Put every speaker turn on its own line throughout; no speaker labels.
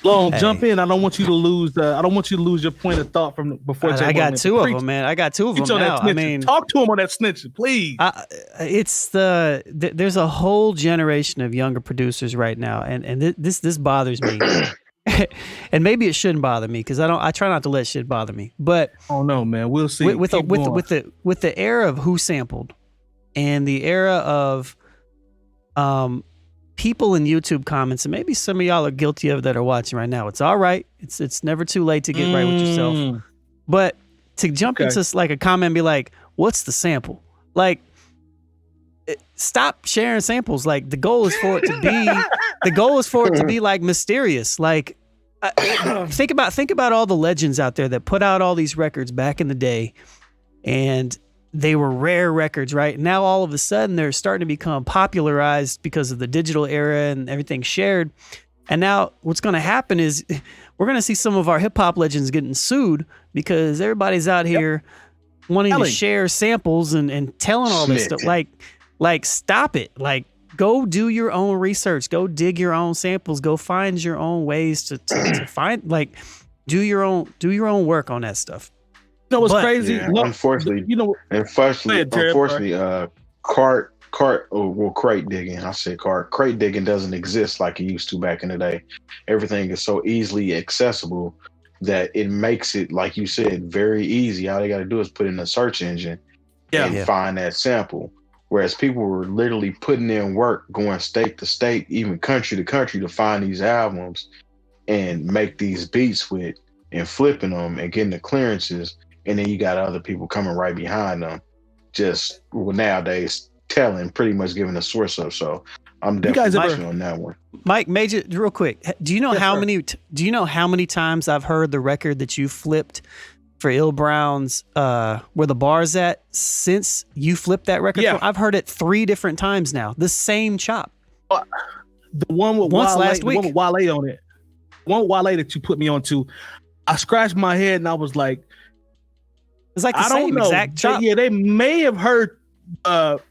Long, jump in. I don't want you to lose. I don't want you to lose your point of thought from before.
I got two of them, man. I got two of them now. I mean,
talk to him on that snitching, please.
There's a whole generation of younger producers right now, and this bothers me. And maybe it shouldn't bother me because I try not to let shit bother me. But
oh no, man, we'll see.
With the era of who sampled, and the era of people in YouTube comments, and maybe some of y'all are guilty of that are watching right now. It's all right. It's never too late to get right with yourself. But to jump into like a comment and be like, "What's the sample?" Like, stop sharing samples. Like the goal is for it to be like mysterious. Like think about all the legends out there that put out all these records back in the day, and they were rare records, right? Now all of a sudden they're starting to become popularized because of the digital era and everything shared. And now what's going to happen is we're going to see some of our hip hop legends getting sued because everybody's out here wanting to share samples and telling all this stuff. Like stop it. Like go do your own research. Go dig your own samples. Go find your own ways to find, like, do your own work on that stuff.
You know what's crazy?
Yeah, unfortunately, crate digging. I said crate digging doesn't exist like it used to back in the day. Everything is so easily accessible that it makes it, like you said, very easy. All they got to do is put in a search engine and find that sample. Whereas people were literally putting in work, going state to state, even country to country to find these albums and make these beats with and flipping them and getting the clearances. And then you got other people coming right behind them, just nowadays telling, pretty much giving a source up. So I'm definitely on that one.
Mike, Major, real quick, do you know how many times I've heard the record that you flipped for Ill Brown's Where the Bar's At since you flipped that record?
Yeah.
I've heard it 3 different times now. The same chop.
The one with Wale,
last week.
The one with Wale on it. One with Wale that you put me on to. I scratched my head and I was like,
it's like the same exact chop.
They may have heard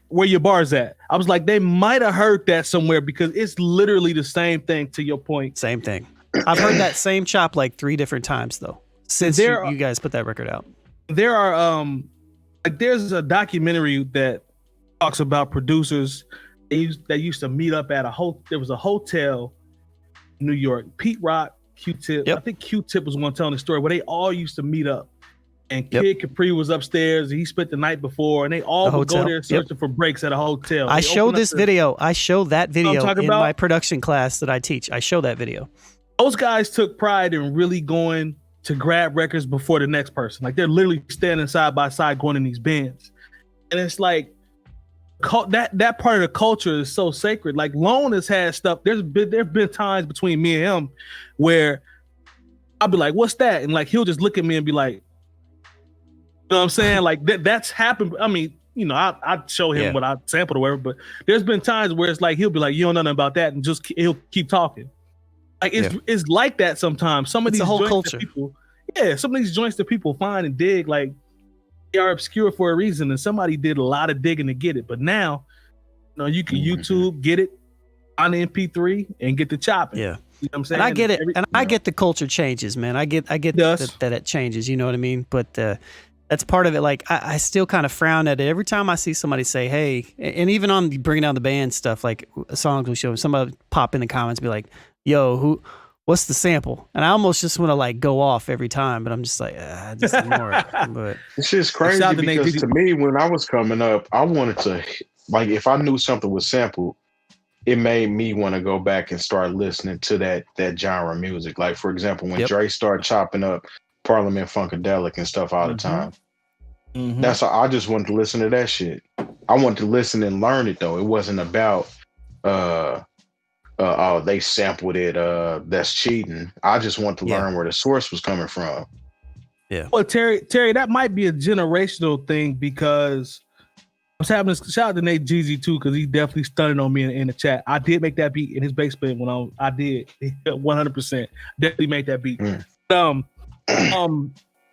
Where Your Bar's At. I was like, they might have heard that somewhere because it's literally the same thing, to your point.
Same thing. I've heard that same chop like 3 different times though, since you guys put that record out.
There are there's a documentary that talks about producers that used to meet up at there was a hotel in New York. Pete Rock, Q-Tip. I think Q-Tip was one telling the story where they all used to meet up. And 𝐀𝐁𝐿 was upstairs. He spent the night before, and they all would go there searching for breaks at a hotel.
I show that video in my production class that I teach. I show that video.
Those guys took pride in really going to grab records before the next person. Like they're literally standing side by side going in these bins. And it's like that part of the culture is so sacred. Like Lone has had stuff. There's been times between me and him where I'll be like, "What's that?" And like he'll just look at me and be like, you know what I'm saying? Like that's happened. I mean, you know, I show him what I sampled or whatever, but there's been times where it's like he'll be like, "You don't know nothing about that," and he'll keep talking. Like it's like that sometimes. Some of these
whole
joints
culture.
Some of these joints that people find and dig, like they are obscure for a reason, and somebody did a lot of digging to get it. But now, you know, you can YouTube, get it on the MP3, and get the chopping.
Yeah.
You know what I'm saying?
And I get it, and I get the culture changes, man. I get that it changes. You know what I mean? But that's part of it. Like I still kind of frown at it every time I see somebody say, "Hey," and even on bringing down the band stuff, like songs we show, somebody pop in the comments, and be like, "Yo, what's the sample?" And I almost just want to like go off every time, but I'm just like, just ignore it. But
it's just crazy because to me, when I was coming up, I wanted to, like, if I knew something was sampled, it made me want to go back and start listening to that genre of music. Like, for example, when Dre started chopping up Parliament Funkadelic and stuff all the time. That's how I just wanted to listen to that shit. I wanted to listen and learn it though. It wasn't about oh, they sampled it, that's cheating. I just want to learn where the source was coming from.
Yeah.
Well, Terry, that might be a generational thing because I was having this shout out to Nate Jeezy too, because he definitely stunned on me in the chat. I did make that beat in his basement when I did 100%. Definitely made that beat.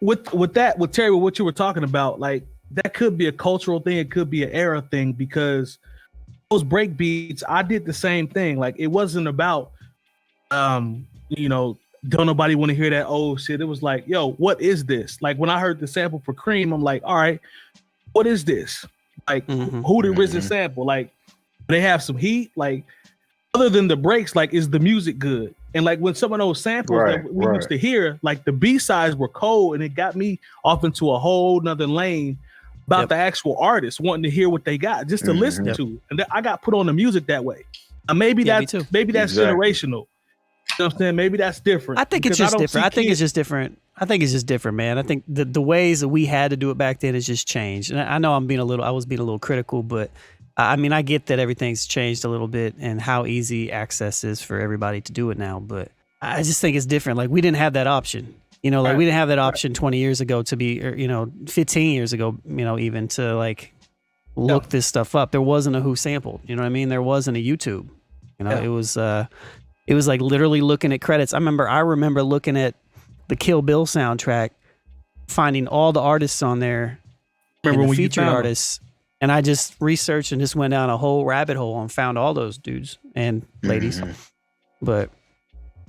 With Terry, with what you were talking about, like that could be a cultural thing, it could be an era thing, because those break beats, I did the same thing. Like it wasn't about you know, don't nobody want to hear that old shit. It was like, yo, what is this? Like when I heard the sample for Cream, I'm like, all right, what is this? Like who the RZA sample? Like they have some heat. Like other than the breaks, like is the music good? And like when some of those samples that we used to hear, like the B-sides were cold, and it got me off into a whole nother lane about the actual artist, wanting to hear what they got, just to listen to. And I got put on the music that way. Maybe that's generational. You know what I'm saying? Maybe that's different.
I think it's just different. I think it's just different. I think it's just different, man. I think the ways that we had to do it back then has just changed. And I know I was being a little critical, but I mean, I get that everything's changed a little bit and how easy access is for everybody to do it now. But I just think it's different. Like we didn't have that option. You know, like we didn't have that option 20 years ago to be, or, 15 years ago, even to like look this stuff up. There wasn't a Who sampled. You know what I mean? There wasn't a YouTube. It was like literally looking at credits. I remember looking at the Kill Bill soundtrack, finding all the artists on there, and the featured artists. And I just researched and just went down a whole rabbit hole and found all those dudes and ladies. But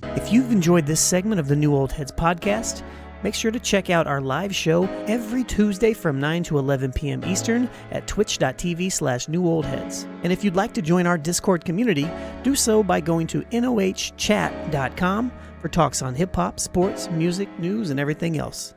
if you've enjoyed this segment of the New Old Heads podcast, make sure to check out our live show every Tuesday from 9 to 11 p.m. Eastern at twitch.tv/newoldheads. And if you'd like to join our Discord community, do so by going to nohchat.com for talks on hip hop, sports, music, news, and everything else.